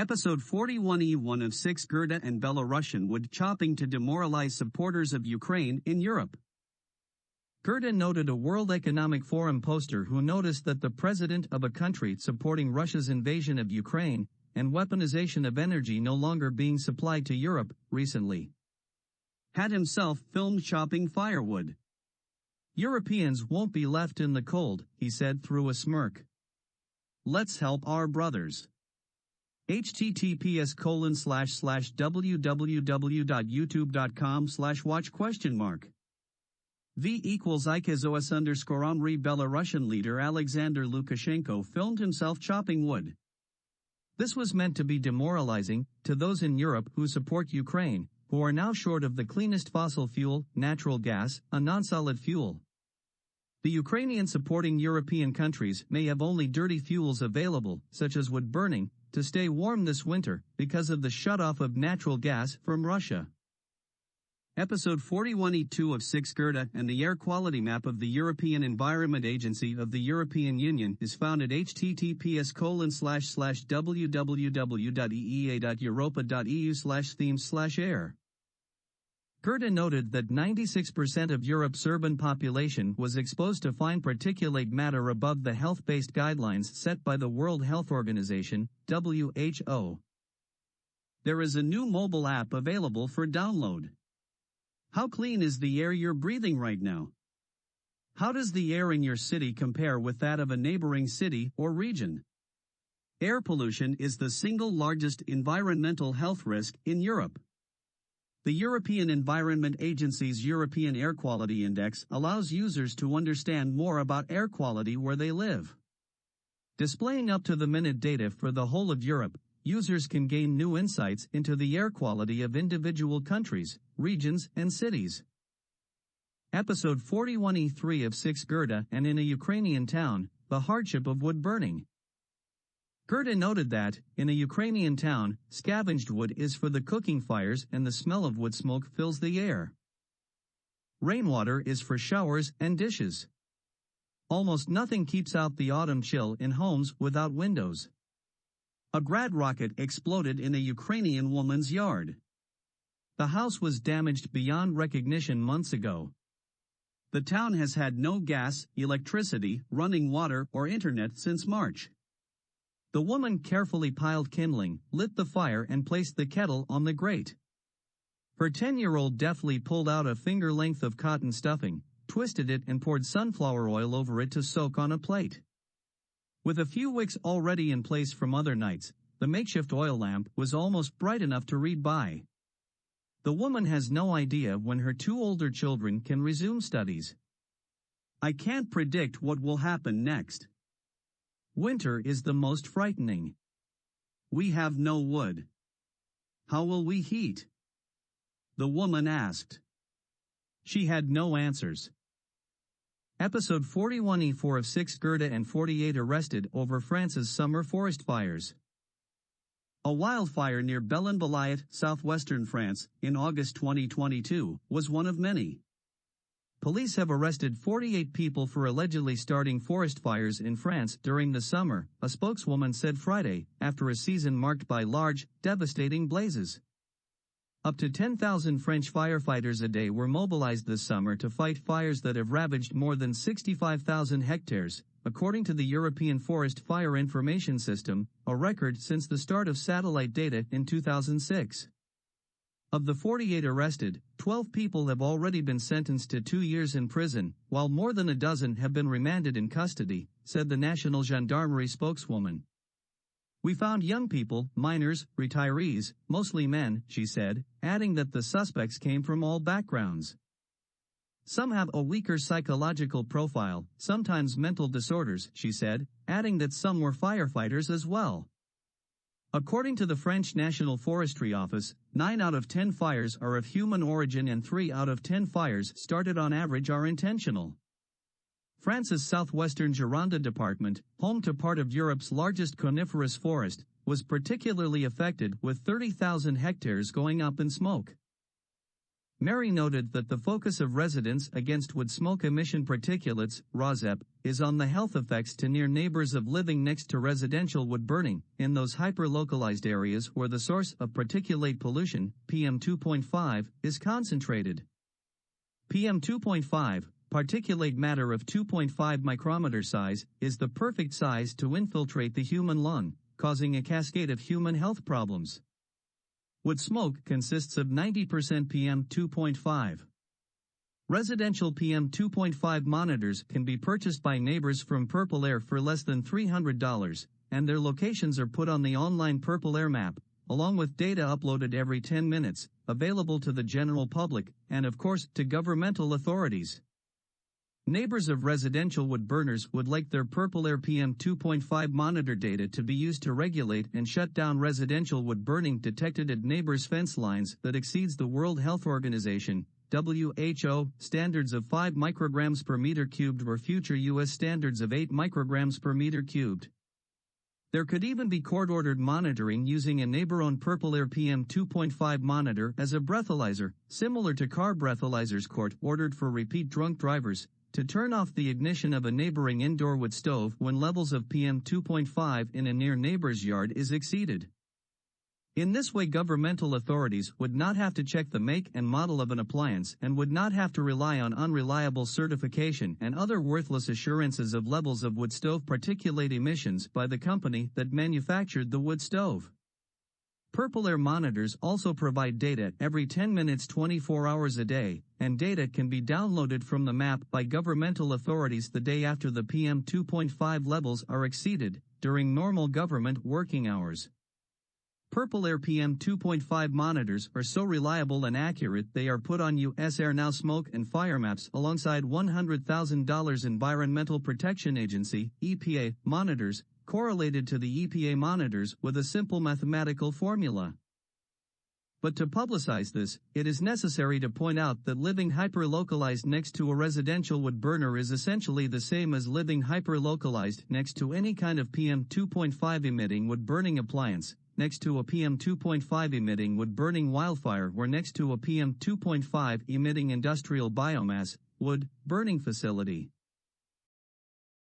Episode 41E1 of 6 Gerda and Belorussian wood chopping to demoralize supporters of Ukraine in Europe. Gerda noted a World Economic Forum poster who noticed that the president of a country supporting Russia's invasion of Ukraine and weaponization of energy no longer being supplied to Europe recently had himself filmed chopping firewood. Europeans won't be left in the cold, he said through a smirk. Let's help our brothers. https://www.youtube.com/watch?? V equals IKZOS_Omri Belarusian leader Alexander Lukashenko filmed himself chopping wood. This was meant to be demoralizing to those in Europe who support Ukraine, who are now short of the cleanest fossil fuel, natural gas, a non-solid fuel. The Ukrainians supporting European countries may have only dirty fuels available, such as wood burning, to stay warm this winter, because of the shutoff of natural gas from Russia. Episode 41E2 of 6 Gerda and the Air Quality Map of the European Environment Agency of the European Union is found at https://www.eea.europa.eu/themes/air. Gerda noted that 96% of Europe's urban population was exposed to fine particulate matter above the health-based guidelines set by the World Health Organization, WHO. There is a new mobile app available for download. How clean is the air you're breathing right now? How does the air in your city compare with that of a neighboring city or region? Air pollution is the single largest environmental health risk in Europe. The European Environment Agency's European Air Quality Index allows users to understand more about air quality where they live. Displaying up-to-the-minute data for the whole of Europe, users can gain new insights into the air quality of individual countries, regions, and cities. Episode 41E3 of 6 Gerda and in a Ukrainian town, the hardship of wood burning. Gerda noted that, in a Ukrainian town, scavenged wood is for the cooking fires and the smell of wood smoke fills the air. Rainwater is for showers and dishes. Almost nothing keeps out the autumn chill in homes without windows. A grad rocket exploded in a Ukrainian woman's yard. The house was damaged beyond recognition months ago. The town has had no gas, electricity, running water, or internet since March. The woman carefully piled kindling, lit the fire and placed the kettle on the grate. Her 10-year-old deftly pulled out a finger length of cotton stuffing, twisted it and poured sunflower oil over it to soak on a plate. With a few wicks already in place from other nights, the makeshift oil lamp was almost bright enough to read by. The woman has no idea when her two older children can resume studies. I can't predict what will happen next. Winter is the most frightening. We have no wood. How will we heat? The woman asked. She had no answers. Episode 41E4 of 6 Gerda and 48 arrested over France's summer forest fires. A wildfire near Bellon-Belayet, southwestern France, in August 2022, was one of many. Police have arrested 48 people for allegedly starting forest fires in France during the summer, a spokeswoman said Friday, after a season marked by large, devastating blazes. Up to 10,000 French firefighters a day were mobilized this summer to fight fires that have ravaged more than 65,000 hectares, according to the European Forest Fire Information System, a record since the start of satellite data in 2006. Of the 48 arrested, 12 people have already been sentenced to 2 years in prison, while more than a dozen have been remanded in custody, said the National Gendarmerie spokeswoman. We found young people, minors, retirees, mostly men, she said, adding that the suspects came from all backgrounds. Some have a weaker psychological profile, sometimes mental disorders, she said, adding that some were firefighters as well. According to the French National Forestry Office, 9 out of 10 fires are of human origin and 3 out of 10 fires started on average are intentional. France's southwestern Gironde department, home to part of Europe's largest coniferous forest, was particularly affected with 30,000 hectares going up in smoke. Mary noted that the focus of residents against wood smoke emission particulates, ROSEP, is on the health effects to near neighbors of living next to residential wood burning, in those hyper-localized areas where the source of particulate pollution, PM2.5, is concentrated. PM2.5, particulate matter of 2.5 micrometer size, is the perfect size to infiltrate the human lung, causing a cascade of human health problems. Wood smoke consists of 90% PM2.5. Residential PM2.5 monitors can be purchased by neighbors from Purple Air for less than $300, and their locations are put on the online Purple Air map, along with data uploaded every 10 minutes, available to the general public, and of course, to governmental authorities. Neighbors of residential wood burners would like their Purple Air PM2.5 monitor data to be used to regulate and shut down residential wood burning detected at neighbors' fence lines that exceeds the World Health Organization, WHO, standards of 5 micrograms per meter cubed or future U.S. standards of 8 micrograms per meter cubed. There could even be court-ordered monitoring using a neighbor-owned Purple Air PM2.5 monitor as a breathalyzer, similar to car breathalyzers court-ordered for repeat drunk drivers, to turn off the ignition of a neighboring indoor wood stove when levels of PM2.5 in a near neighbor's yard is exceeded. In this way, governmental authorities would not have to check the make and model of an appliance and would not have to rely on unreliable certification and other worthless assurances of levels of wood stove particulate emissions by the company that manufactured the wood stove. Purple Air monitors also provide data every 10 minutes 24 hours a day, and data can be downloaded from the map by governmental authorities the day after the PM2.5 levels are exceeded, during normal government working hours. Purple Air PM2.5 monitors are so reliable and accurate they are put on U.S. Air Now smoke and fire maps alongside $100,000 Environmental Protection Agency, EPA, monitors, correlated to the EPA monitors with a simple mathematical formula. But to publicize this, it is necessary to point out that living hyper-localized next to a residential wood burner is essentially the same as living hyper-localized next to any kind of PM2.5 emitting wood burning appliance, next to a PM2.5 emitting wood burning wildfire or next to a PM2.5 emitting industrial biomass, wood, burning facility.